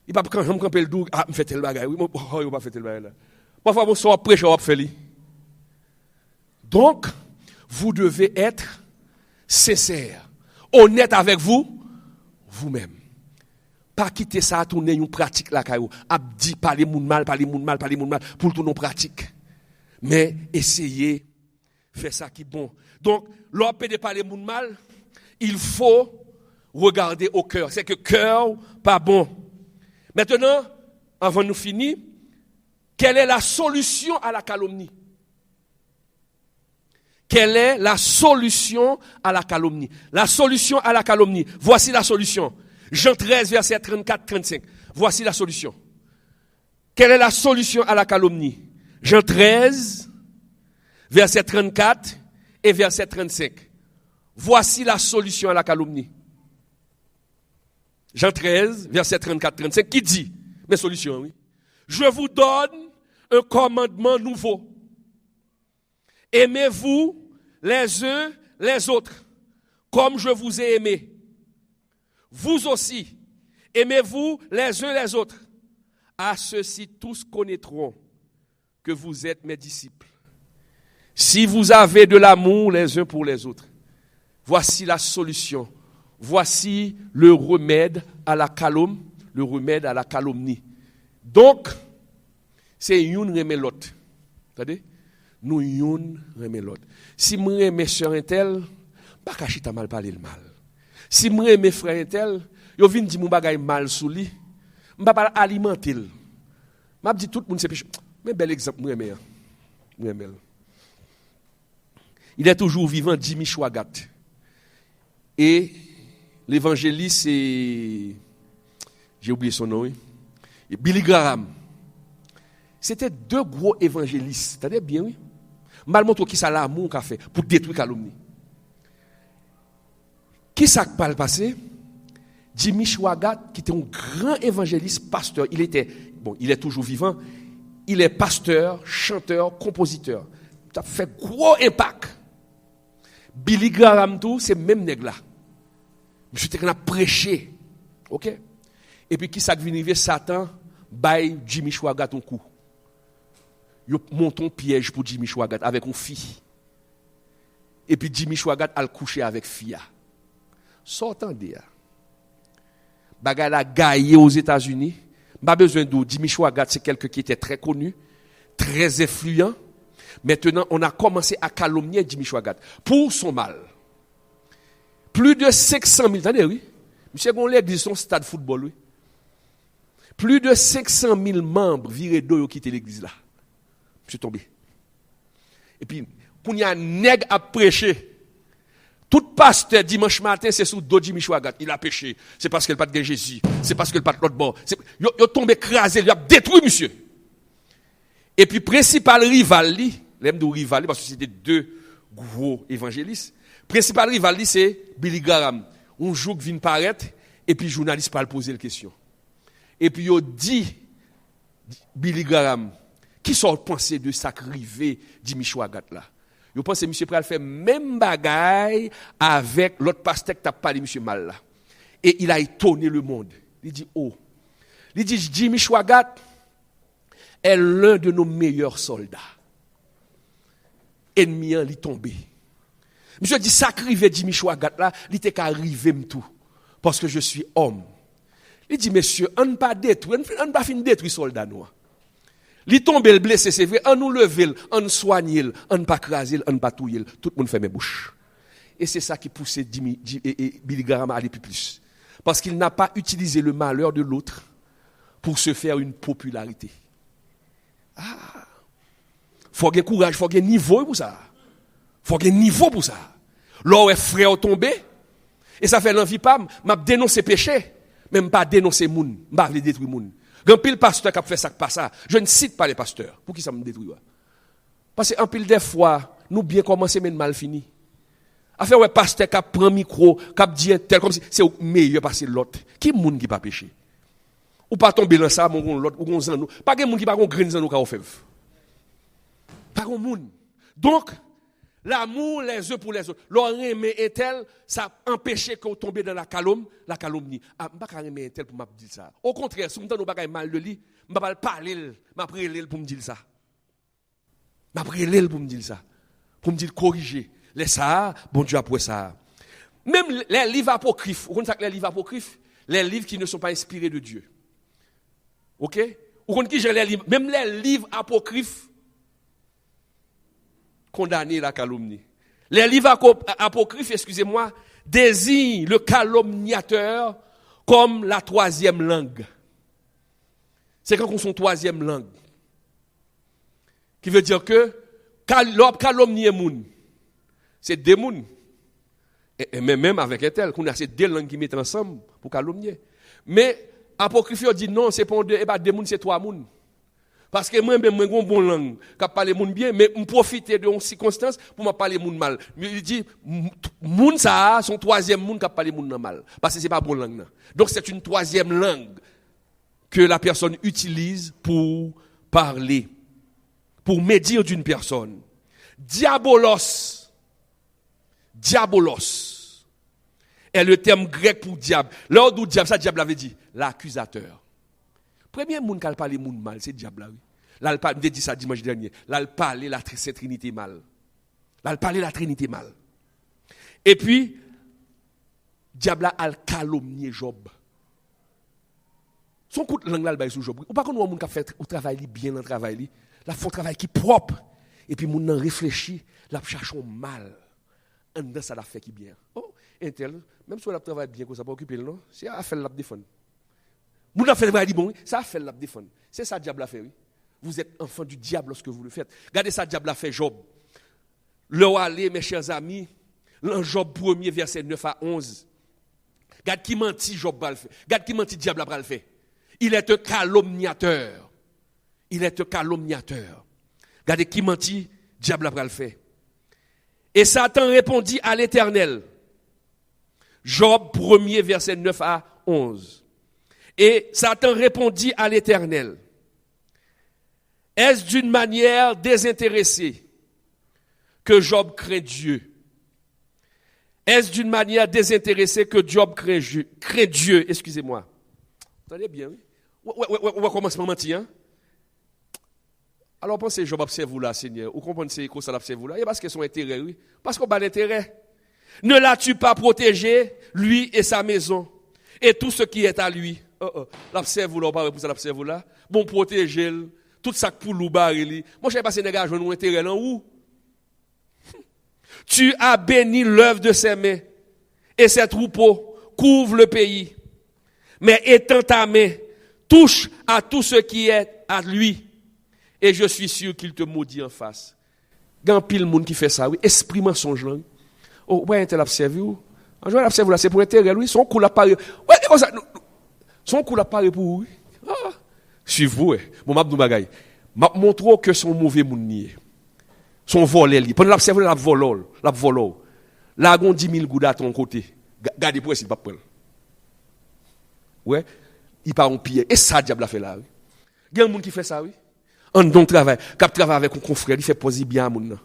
Ils ne peuvent pas camper le doux, ah, je fais tel bagage. Oui, je ne pas faire tel bagage là. Parfois, on sort prêcher, on va faire. Donc, vous devez être sincère, honnête avec vous-même. Pas quitter ça à tourner une pratique là, abdi parler moun mal, pour tourner une pratique. Mais essayez, faire ça qui est bon. Donc, l'on peut parler moun mal, il faut regarder au cœur. C'est que cœur pas bon. Maintenant, avant de nous finir, quelle est la solution à la calomnie? Quelle est la solution à la calomnie? La solution à la calomnie. Voici la solution. Jean 13, verset 34-35. Voici la solution. Quelle est la solution à la calomnie? Jean 13, verset 34 et verset 35. Voici la solution à la calomnie. Jean 13, verset 34-35, qui dit, mes solutions, oui. Je vous donne un commandement nouveau. Aimez-vous les uns les autres, comme je vous ai aimé. Vous aussi, aimez-vous les uns les autres. À ceux-ci, tous connaîtront que vous êtes mes disciples. Si vous avez de l'amour les uns pour les autres. Voici la solution. Voici le remède à la calomnie. Le remède à la calomnie. Donc, c'est une remède l'autre. Attendez? nous yon remet l'autre. Si moi remet sœur intel, pas cacher ta mal parler le mal. Si moi remet frère intel, yo vinn di mon bagay mal sou li, m'pa pas alimenter. M'a dit tout le monde c'est péché. Mais bel exemple moi remet. Il est toujours vivant Jimmy Swaggart. Et l'évangéliste c'est j'ai oublié son nom, oui. Et Billy Graham. C'était deux gros évangélistes. T'as bien, oui? Mal montre qui ça l'amour qu'a fait pour détruire calomnie. Qui ça qui parle passé? Jimmy Swaggart, qui était un grand évangéliste, pasteur. Il est toujours vivant. Il est pasteur, chanteur, compositeur. Ça a fait gros impact. Billy Graham, tout, c'est même nègre là. Monsieur était a prêché. OK? Et puis qui ça qui vient Satan, by Jimmy Swaggart un coup. Il monte un piège pour Jimmy Swaggart avec une fille. Et puis Jimmy Swaggart a couché avec fille. Sortant de là. Bagay la gaillé aux États-Unis. Pas besoin de Jimmy Swaggart, c'est quelqu'un qui était très connu, très influent. Maintenant, on a commencé à calomnier Jimmy Swaggart pour son mal. Plus de 500 000, attendez, oui. Monsieur Gon l'église son stade football, oui. Plus de 500 000 membres virés d'eau qui quitté l'église là. Monsieur tombé. Et puis, quand il y a un nègre à prêcher, tout pasteur dimanche matin, c'est sous dos Jimmy Swaggart. Il a péché. C'est parce qu'il n'a pas de Jésus. C'est parce qu'il n'a pas de l'autre bord. Il a tombé écrasé, il a détruit, monsieur. Et puis, principal rival, l'aime de rival, parce que c'était deux gros évangélistes. Principal rival, c'est Billy Graham. Un jour, il vient paraître, et puis, le journaliste parle poser la question. Et puis, il dit, Billy Graham, qui sort penser de sacrifier Jimmy Swaggart là? Je pense que monsieur Pral fait même bagaille avec l'autre pasteur qui t'a parlé monsieur mal là. Et il a étonné le monde. Il dit Jimmy Swaggart est l'un de nos meilleurs soldats. Ennemi il est tombé. Monsieur dit sacrifier Jimmy Swaggart là, il était qu'arriver tout parce que je suis homme. Il dit monsieur, on ne pas détruire, on ne pas finir détruire soldat noir. Li tombe le blessé, c'est vrai, on nous lever, on soigne, on ne pas craser, on ne pas touiller, tout le monde fait mes bouches. Et c'est ça qui poussait Billy Graham à aller plus. Parce qu'il n'a pas utilisé le malheur de l'autre pour se faire une popularité. Ah! Faut avoir courage, faut avoir niveau pour ça. Faut avoir niveau pour ça. Là où est frère tombé, et ça fait l'envie pas, m'a dénoncé péché, même pas dénoncer moun, m'a détruire moun. Grand pile pasteur qui a fait ça pas ça. Je ne cite pas les pasteurs. Pour qui ça me détruit? Parce que en pile des fois, nous bien commencer mais mal fini. Affaire ouais pasteur qui prend micro, qui dit tel comme si c'est meilleur passer l'autre. Qui moun qui pas péché? Ou pas tomber dans ça mon l'autre ou gon nous. Pas gen moun qui pas gon grain nous ka fèv. Pas gon moun. Donc l'amour les uns pour les autres. Leur aimer est tel, ça empêche qu'on tombe dans la calomnie. Ah, m'pa ka aimer tel pour m'a dire ça. Au contraire, si m'tande bagay mal de lui, m'pa pas parler, m'a prélé pour me dire ça. M'a prélé pour me dire ça. Pour me dire corriger. Les ça, bon Dieu après ça. Même les livres apocryphes, vous connaissez les livres apocryphes, les livres qui ne sont pas inspirés de Dieu. OK? Vous connaissez qui j'ai les livres, même les livres apocryphes condamner la calomnie. Les livres apocryphes, excusez-moi, désignent le calomniateur comme la troisième langue. C'est quand on son troisième langue. Qui veut dire que l'homme calomnie moun, c'est des moun. Et même avec un tel, qu'on a ces deux langues qui mettent ensemble pour calomnier. Mais apocryphe dit non, c'est pas des moun, c'est trois moun. Parce que moi-même, j'ai une bonne langue, qui parle moun bien, mais je profite de une circonstance pour me parler moun mal. Mais il dit, moun ça, son troisième moun qui parle moun mal. Parce que ce n'est pas bonne langue. Donc c'est une troisième langue que la personne utilise pour parler, pour médire d'une personne. Diabolos est le terme grec pour diable. Là où diable, ça diable avait dit, l'accusateur. Premier monde qui a parlé moun mal, c'est diable là oui. Là il dit ça dimanche dernier. Là il parlait la Trinité mal. Là il parlait la Trinité mal. Et puis diable a calomnié Job. Son coup de langue là il sur Job. Ou pas qu'on monde qui fait au travail bien dans travail li, là font travail qui propre. Et puis, moun nan réfléchit, la cherche mal. En dedans, ça l'a fait qui bien. Oh, et tel, même si on travaille bien, ça pas occuper, non? C'est à faire la défendre. Moun a fait le vrai dit bon, ça a fait la défendre. C'est ça, le diable a fait, oui. Vous êtes enfant du diable lorsque vous le faites. Regardez ça, le diable a fait Job. Le aller, mes chers amis, dans Job 1er, verset 9 à 11. Regarde qui mentit Job va le faire. Regarde qui mentit diable va le faire. Il est un calomniateur. Il est un calomniateur. Regardez qui mentit diable va le faire. Et Satan répondit à l'Éternel. Job 1er, verset 9 à 11. Et Satan répondit à l'Éternel. Est-ce d'une manière désintéressée que Job craint Dieu? Est-ce d'une manière désintéressée que Job craint Dieu? Excusez-moi. Attendez bien, oui. On va commencer par mentir, hein? Alors pensez, Job observe vous là, Seigneur. Vous comprenez c'est quoi ça observe vous là? Et parce que son intérêt, oui. Parce qu'on a l'intérêt. Ne l'as-tu pas protégé, lui et sa maison, et tout ce qui est à lui? L'observe vous là, on parle pour ça l'observe vous là. Bon, protéger, tout ça pour l'ou barrer. Moi, je sais pas si les gars jouent un intérêt là où? Tu as béni l'œuvre de ses mains, et ses troupeaux couvrent le pays. Mais étends ta main, touche à tout ce qui est à lui, et je suis sûr qu'il te maudit en face. Gan pile monde qui fait ça, oui, esprit mensonge là. Oh, ouais, tel observe ou? En jouant l'observe là, c'est pour intérêt, oui, son coup là paraît. Ouais, comme ça. Son coup là paraît pour oui. Ah, suivez-vous, ouais. Bon, m'a dit bagay. M'a montre que son mauvais monde nié. Son volé li. Pendant l'observe la volo. Là gon 10 000 gouttes à ton côté. Gardez pour essayer pas prendre. Ouais, il part en pied. Et ça diable a fait là, oui. Il y a un monde qui fait ça, oui. Un don travail, cap travail avec un confrère, il fait poser bien à moun.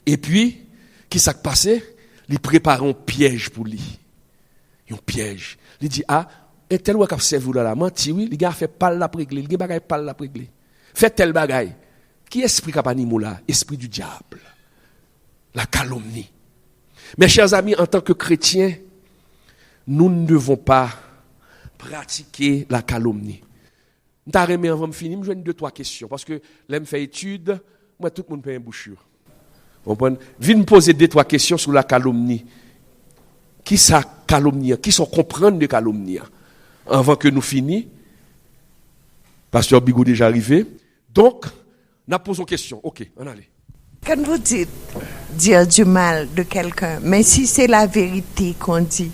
Et puis, qui s'est passé? Il prépare un piège pour lui. Un piège. Il dit et tel ou cap servi là menti oui, les gars fait pas la régler, les bagay pas la régler. Fait tel bagay. Qui esprit cap animal là? Esprit du diable. La calomnie. Mes chers amis, en tant que chrétiens, nous ne devons pas pratiquer la calomnie. Nous avons remis avant de finir, je vais 2-3 questions. Parce que là, je fais étude, moi, tout le monde paye une bouchure. Vous comprenez? Viens me poser 2-3 questions sur la calomnie. Qui ça calomnie? Qui sont comprendre de calomnie? Avant que nous finissions, Pasteur Bigot déjà arrivé. Donc, nous posons une question. Ok, on allait. Quand vous dites dire du mal de quelqu'un, mais si c'est la vérité qu'on dit,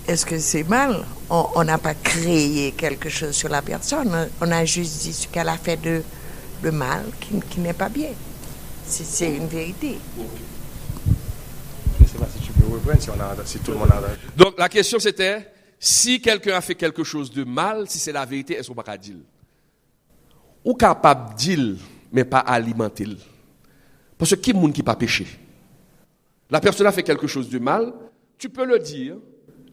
est-ce que c'est mal? On n'a pas créé quelque chose sur la personne, on a juste dit ce qu'elle a fait de mal qui n'est pas bien. C'est une vérité. Je ne sais pas si tu peux reprendre, si tout le monde a... Donc la question c'était, si quelqu'un a fait quelque chose de mal, si c'est la vérité, est-ce qu'on va dire? Ou capable de dire, mais pas alimenter. Parce que qui est le monde qui n'a pas péché? La personne a fait quelque chose de mal, tu peux le dire.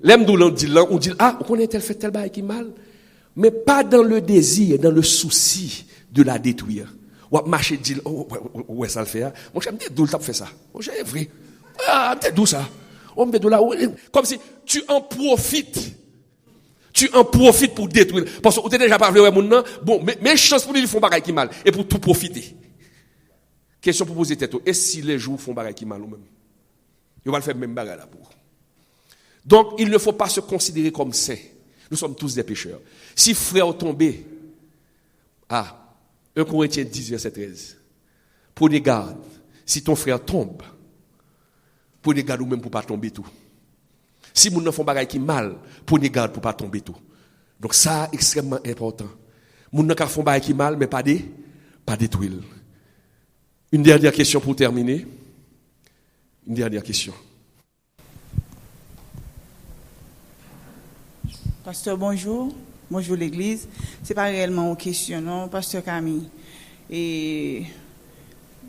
L'aime d'où l'on dit là, on dit, on connaît tel fait tel bail qui est mal, mais pas dans le désir, dans le souci de la détruire. Ou à marcher dit, ouais, ça le fait. Moi, j'aime dire d'où le fait ça. Moi, j'ai vrai. Peut-être d'où ça. On me dit là, comme si tu en profites. Tu en profites pour détruire. Parce que tu n'es déjà pas venu mon nom. Bon, mais chance pour lui, ils font bail qui mal. Et pour tout profiter. Question pour poser tête. Est-ce si les jours font bail qui mal ou même? Ils vont le faire même bagarre là pour. Donc, il ne faut pas se considérer comme saint. Nous sommes tous des pécheurs. Si frère tombé, 1 Corinthiens 10, verset 13. Prenez garde. Si ton frère tombe, prenez garde ou même pour ne pas tomber tout. Si moun nan font bagay qui mal, prenez garde pour ne pas tomber tout. Donc, ça, extrêmement important. Moun nan ka font bagay qui mal, mais pas détruire. Une dernière question pour terminer. Une dernière question. Pasteur, bonjour. Bonjour l'église. Ce n'est pas réellement une question, non, Pasteur Camille. Et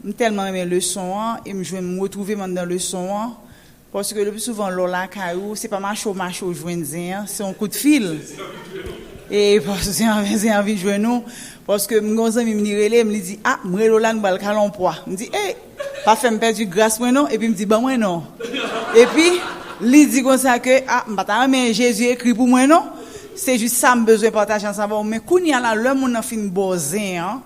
je tellement aimé le son, et je vais me retrouver dans le son, parce que le plus souvent, Lola Caillou, ce n'est pas macho, c'est un coup de fil. Et parce que j'ai envie de jouer nous, parce que mon ami me dit, moi Lola, nous allons l'emploi. Je dis, pas faire me perdre du grâce, moi non, et puis il me dit, moi non. Et puis, il dit comme ça que, mais Jésus écrit pour moi non. C'est juste ça, j'ai besoin de partager ensemble. Mais quand il y a là, le monde a fait une bozin,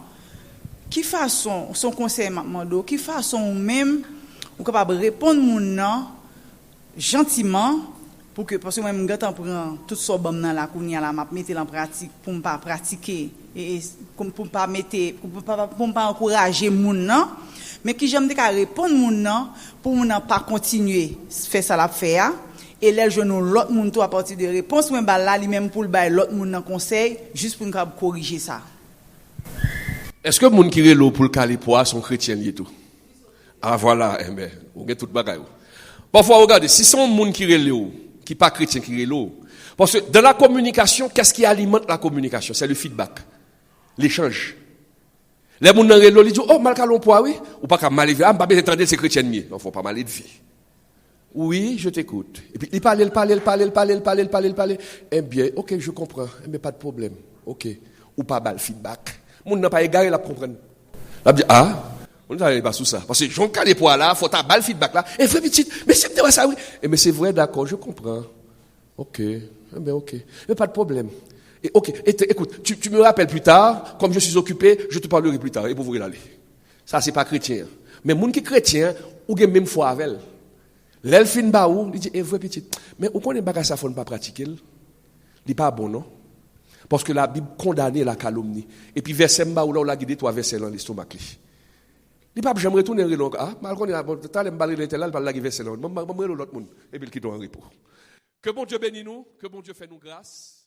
qui façon, son conseil mando, qui façon ou même, ou capable répondre mon nan, gentiment, pour que, parce que moi, je suis prendre tout ça dans la kounia, la m'a mettre en pratique, pour ne pas pratiquer, et pour ne pas mettre, pour ne pas encourager mon nan, mais qui j'aime de répondre mon nan, pour mon nan pas continuer, faire ça la faire, et là, je nous l'autre monde à partir de réponse, moi, là, lui-même pour le bail, l'autre monde nan conseil, juste pour nous corriger ça. Est-ce que moun qui relo pour le caler poids sont chrétiens liés tout? Ah voilà, eh ben, on get tout bagay. Parfois regardez, si son moun qui relo, qui pas chrétien qui relo, parce que dans la communication, qu'est-ce qui alimente la communication? C'est le feedback, l'échange. Les moun nan relo, ils disent "Oh, mal calon poids oui, ou pas mal élevé, ah pas bien entendre c'est chrétien mieux." Non, faut pas mal élevé. Oui, je t'écoute. Et puis il parle. Eh bien, OK, je comprends. Mais pas de problème. OK. Ou pas mal feedback. Moun n'a pas égaré la comprendre. La dit on n'est pas sous ça parce que Jean calé poids là, faut ta balle feedback là. Et vrai petite, mais c'est pas ça oui. Et mais c'est vrai d'accord, je comprends. OK. Ben OK. Mais pas de problème. Et OK, écoute, tu me rappelles plus tard, comme je suis occupé, je te parlerai plus tard et pour vous aller. Ça c'est pas chrétien. Mais moun qui chrétien ou gen même foi avec elle. L'elfine ba ou, il dit vrai petite. Mais on connaît bagage ça faut pas pratiquer. Il pas bon non. Parce que la Bible condamne la calomnie. Et puis verset mba ou là on l'a guidé trois versets dans l'estomac li. Li pas jamais retourner relon mal connait ta le mbalé l'éternel par la verset là. Moi l'autre monde et puis il quitte en repos. Que bon Dieu bénisse nous, que bon Dieu fait nous grâce.